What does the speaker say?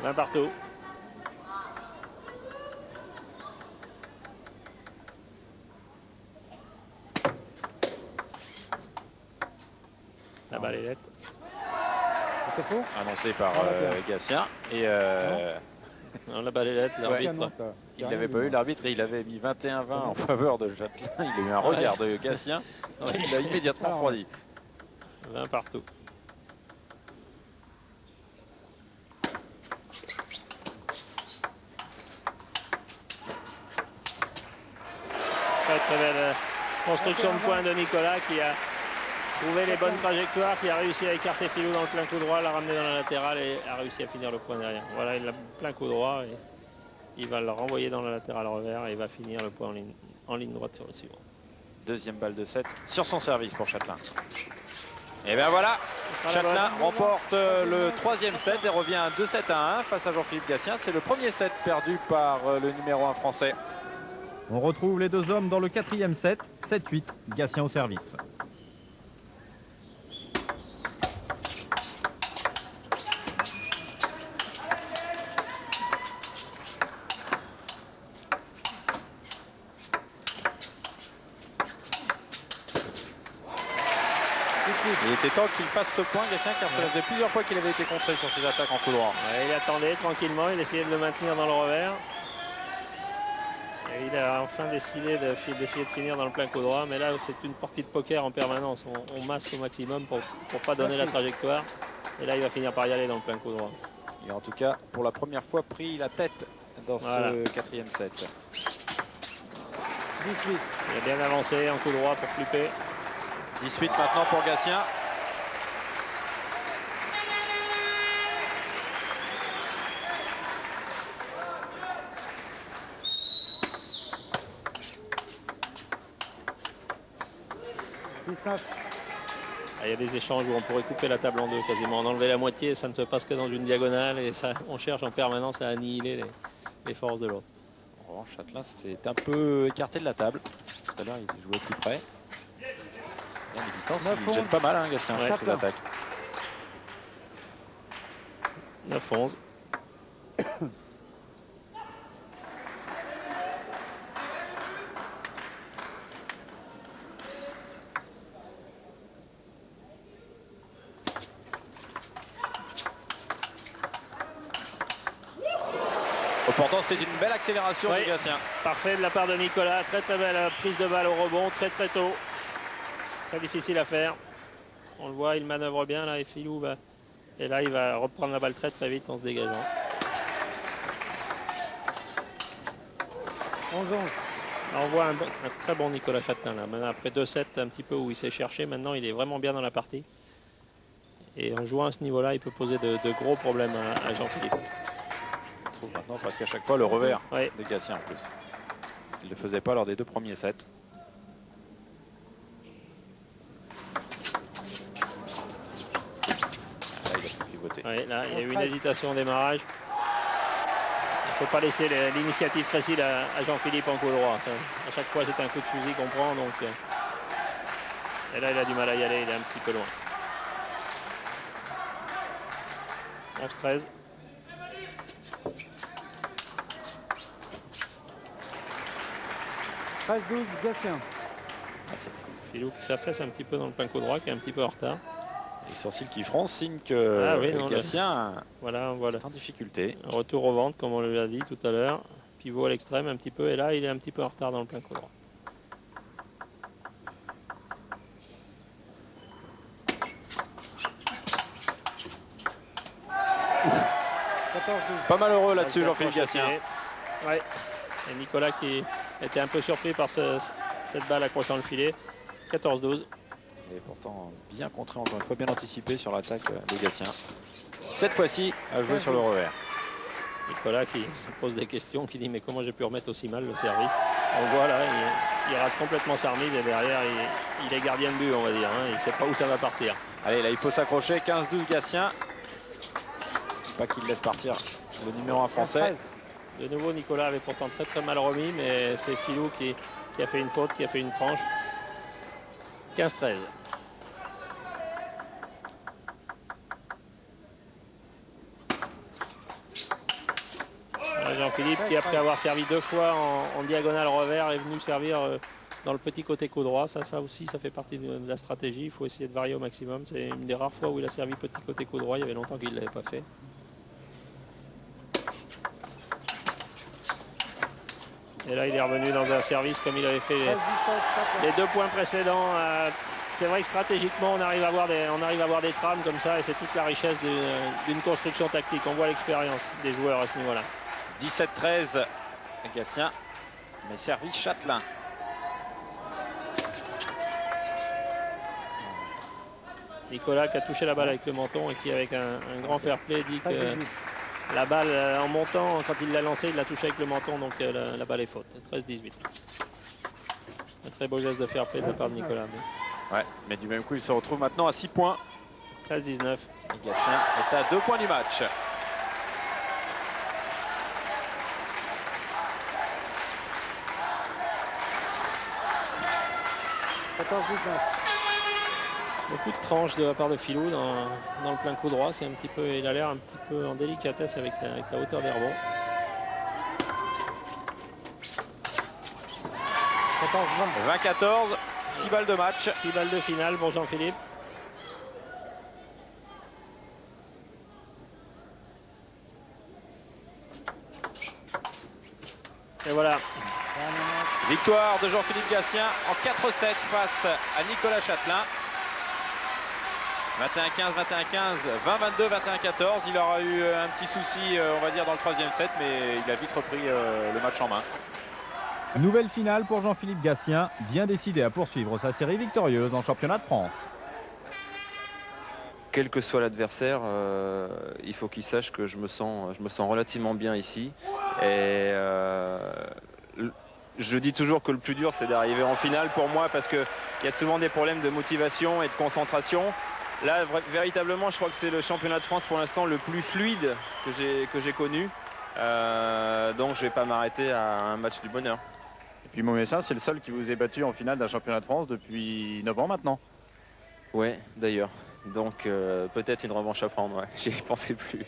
20 partout. La balle est nette. Annoncé par Gatien. Et non, la balle est nette, l'arbitre. Il ne l'avait pas eu, l'arbitre, il avait mis 21-20 en faveur de Châtelain. Il a eu un regard de Gatien. Il l'a immédiatement refroidi. 20 partout. Très belle construction de points de Nicolas qui a trouvé les bonnes trajectoires, qui a réussi à écarter Filou dans le plein coup droit, l'a ramener dans la latérale et a réussi à finir le point derrière. Voilà, il a plein coup droit et il va le renvoyer dans la latérale revers et il va finir le point en ligne droite sur le suivant. Deuxième balle de 7 sur son service pour Châtelain. Et bien voilà, Châtelain remporte le troisième set et revient à 2-7-1 face à Jean-Philippe Gatien. C'est le premier set perdu par le numéro 1 français. On retrouve les deux hommes dans le quatrième set, 7-8, Gatien au service. Il était temps qu'il fasse ce point, Gatien, car cela faisait plusieurs fois qu'il avait été contré sur ses attaques en coup droit. Ouais, il attendait tranquillement, il essayait de le maintenir dans le revers. Et il a enfin décidé d'essayer de finir dans le plein coup droit, mais là c'est une partie de poker en permanence. On masque au maximum pour ne pas donner la trajectoire. Et là il va finir par y aller dans le plein coup droit. Il a en tout cas pour la première fois pris la tête dans ce quatrième set. 18. Il a bien avancé en coup droit pour flipper. 18 maintenant pour Gatien. Il y a des échanges où on pourrait couper la table en deux quasiment, en enlever la moitié, ça ne se passe que dans une diagonale et ça, on cherche en permanence à annihiler les forces de l'autre. En revanche, Châtelain s'était un peu écarté de la table. Tout à l'heure, il jouait plus près. Bien les distances, il jette pas mal, hein, Gatien, ouais, ses attaques. 9-11. Pourtant, c'était une belle accélération de Gatien. Parfait de la part de Nicolas. Très très belle prise de balle au rebond, très très tôt. Très difficile à faire. On le voit, il manœuvre bien là et Filou va. Et là, il va reprendre la balle très très vite en se dégageant. 11-11. On voit un très bon Nicolas Châtelain là. Maintenant, après 2 sets un petit peu où il s'est cherché, maintenant il est vraiment bien dans la partie. Et en jouant à ce niveau-là, il peut poser de gros problèmes à Jean-Philippe. On trouve maintenant presque à chaque fois le revers de Gatien en plus. Il ne le faisait pas lors des 2 premiers sets. Là, il a pu pivoter. Ouais, là, il y a eu une hésitation au démarrage. Il ne faut pas laisser l'initiative facile à Jean-Philippe en coup droit. À chaque fois, c'est un coup de fusil qu'on prend. Donc, et là, il a du mal à y aller. Il est un petit peu loin. 11-13. « 13-12, Gatien. » Filou qui s'affaisse un petit peu dans le plein coup droit, qui est un petit peu en retard. Les sourcils qui froncent, signe que Gatien voilà. est en difficulté. Un retour au ventre, comme on l'a dit tout à l'heure. Pivot à l'extrême un petit peu. Et là, il est un petit peu en retard dans le plein coup droit. Pas malheureux là-dessus, Jean-Philippe Gatien. Ouais. Et Nicolas qui était un peu surpris par cette balle accrochant le filet. 14-12. Et pourtant bien contré, encore une fois, bien anticipé sur l'attaque de Gatien. Cette fois-ci, à jouer sur le revers. Nicolas qui se pose des questions, qui dit mais comment j'ai pu remettre aussi mal le service. On voit là, il rate complètement sa remise et derrière il est gardien de but, on va dire. Hein. Il ne sait pas où ça va partir. Allez, là il faut s'accrocher. 15-12 Gatien. Pas qu'il laisse partir le numéro 1 français. De nouveau, Nicolas avait pourtant très très mal remis, mais c'est Filou qui a fait une faute, qui a fait une tranche. 15-13. Jean-Philippe qui, après avoir servi 2 fois en diagonale revers, est venu servir dans le petit côté coup droit. Ça aussi, ça fait partie de la stratégie. Il faut essayer de varier au maximum. C'est une des rares fois où il a servi petit côté coup droit. Il y avait longtemps qu'il ne l'avait pas fait. Et là, il est revenu dans un service comme il avait fait les 2 points précédents. C'est vrai que stratégiquement, on arrive à avoir des trames comme ça, et c'est toute la richesse d'une construction tactique. On voit l'expérience des joueurs à ce niveau-là. 17-13, Gatien, mais service Châtelain. Nicolas qui a touché la balle avec le menton et qui, avec un grand fair play, dit que la balle en montant, quand il l'a lancée, il l'a touché avec le menton, donc la balle est faute. 13-18. Un très beau geste de fair play de la part de Nicolas. Ouais, mais du même coup, il se retrouve maintenant à 6 points. 13-19. Gatien est à 2 points du match. Beaucoup de tranches de la part de Filou dans le plein coup droit. C'est un petit peu, il a l'air un petit peu en délicatesse avec la hauteur des rebonds. 20-14, 6 balles de match. 6 balles de finale pour Jean-Philippe. Et voilà. Victoire de Jean-Philippe Gatien en 4-7 face à Nicolas Châtelain. 21-15, 21-15, 20-22, 21-14. Il aura eu un petit souci, on va dire, dans le 3e set, mais il a vite repris le match en main. Nouvelle finale pour Jean-Philippe Gatien, bien décidé à poursuivre sa série victorieuse en championnat de France. Quel que soit l'adversaire, il faut qu'il sache que je me sens relativement bien ici. Et je dis toujours que le plus dur, c'est d'arriver en finale pour moi, parce qu'il y a souvent des problèmes de motivation et de concentration. Là, véritablement, je crois que c'est le championnat de France pour l'instant le plus fluide que j'ai connu. Donc je ne vais pas m'arrêter à un match du bonheur. Et puis Maumessin, c'est le seul qui vous ait battu en finale d'un championnat de France depuis 9 ans maintenant. Ouais, d'ailleurs. Donc peut-être une revanche à prendre, ouais. J'y pensais plus.